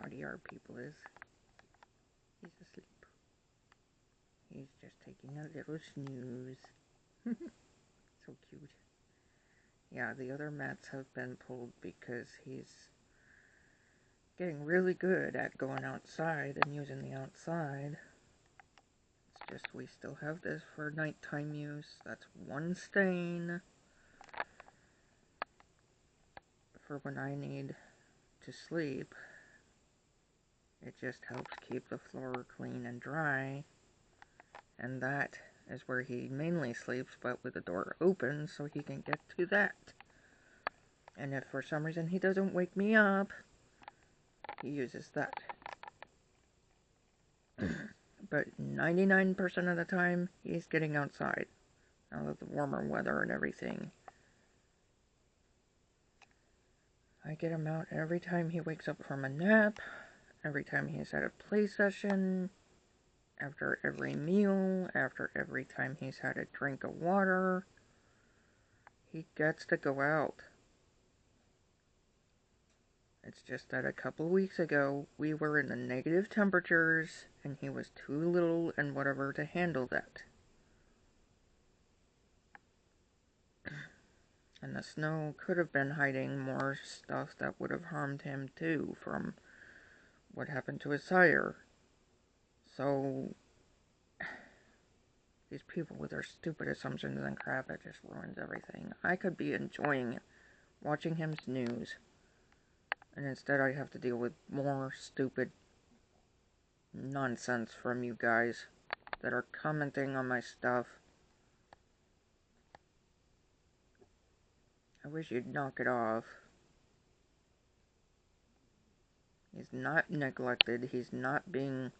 naughty our people is. He's asleep. He's just taking a little snooze. So cute. Yeah, the other mats have been pulled because he's getting really good at going outside and using the outside. It's just we still have this for nighttime use. That's one stain for when I need to sleep. It just helps keep the floor clean and dry. And that is where he mainly sleeps, but with the door open so he can get to that. And if for some reason he doesn't wake me up, he uses that. But 99% of the time, he's getting outside. Now with the warmer weather and everything. I get him out every time he wakes up from a nap, every time he's at a play session, after every meal, after every time he's had a drink of water. He gets to go out. It's just that a couple weeks ago, we were in the negative temperatures, and he was too little and whatever to handle that. And the snow could have been hiding more stuff that would have harmed him too, from what happened to his sire. So, these people with their stupid assumptions and crap, it just ruins everything. I could be enjoying watching him snooze, and instead I have to deal with more stupid nonsense from you guys that are commenting on my stuff. I wish you'd knock it off. He's not neglected. He's not being,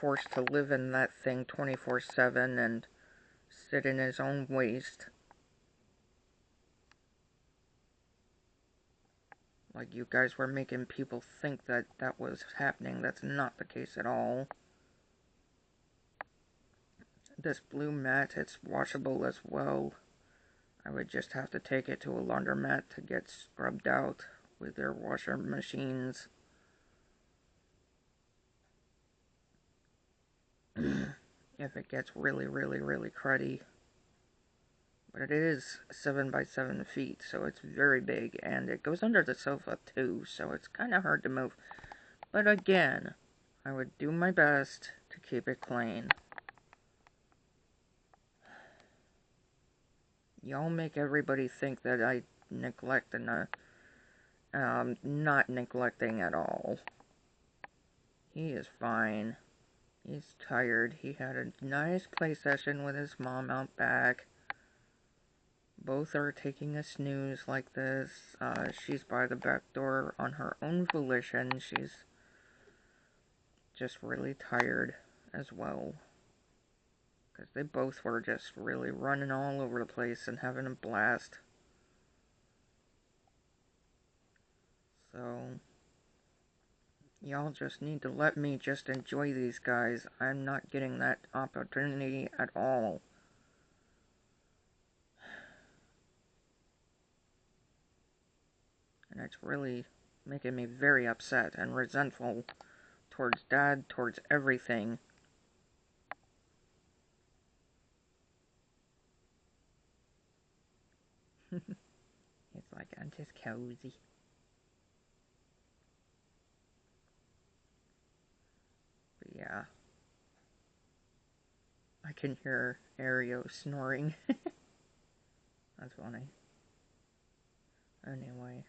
forced to live in that thing 24/7 and sit in his own waste. Like you guys were making people think that that was happening. That's not the case at all. This blue mat, it's washable as well. I would just have to take it to a laundromat to get scrubbed out with their washer machines. If it gets really, really, really cruddy. But it is 7 by 7 feet, so it's very big, and it goes under the sofa too, so it's kind of hard to move. But again, I would do my best to keep it clean. Y'all make everybody think that I neglect and not neglecting at all. He is fine. He's tired. He had a nice play session with his mom out back. Both are taking a snooze like this. She's by the back door on her own volition. She's just really tired as well. Because they both were just really running all over the place and having a blast. So, y'all just need to let me just enjoy these guys. I'm not getting that opportunity at all. And it's really making me very upset and resentful towards Dad, towards everything. It's like, I'm just cozy. But yeah. I can hear AriYo snoring. That's funny. Anyway.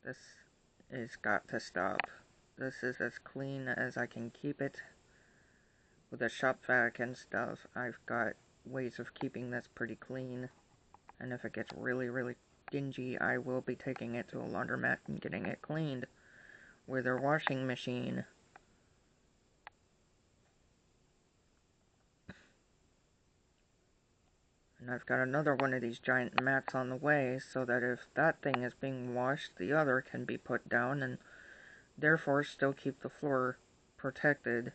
This has got to stop. This is as clean as I can keep it. With a shop-vac and stuff, I've got ways of keeping this pretty clean. And if it gets really, really dingy, I will be taking it to a laundromat and getting it cleaned with their washing machine. And I've got another one of these giant mats on the way, so that if that thing is being washed, the other can be put down and therefore still keep the floor protected.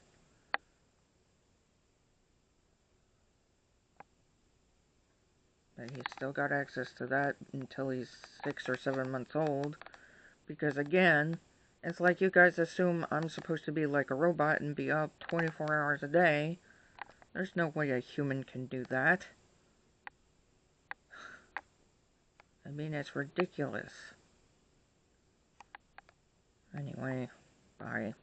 But he's still got access to that until he's 6 or 7 months old, Because again, it's like you guys assume I'm supposed to be like a robot and be up 24 hours a day. There's no way a human can do that. I mean, it's ridiculous. Anyway, bye.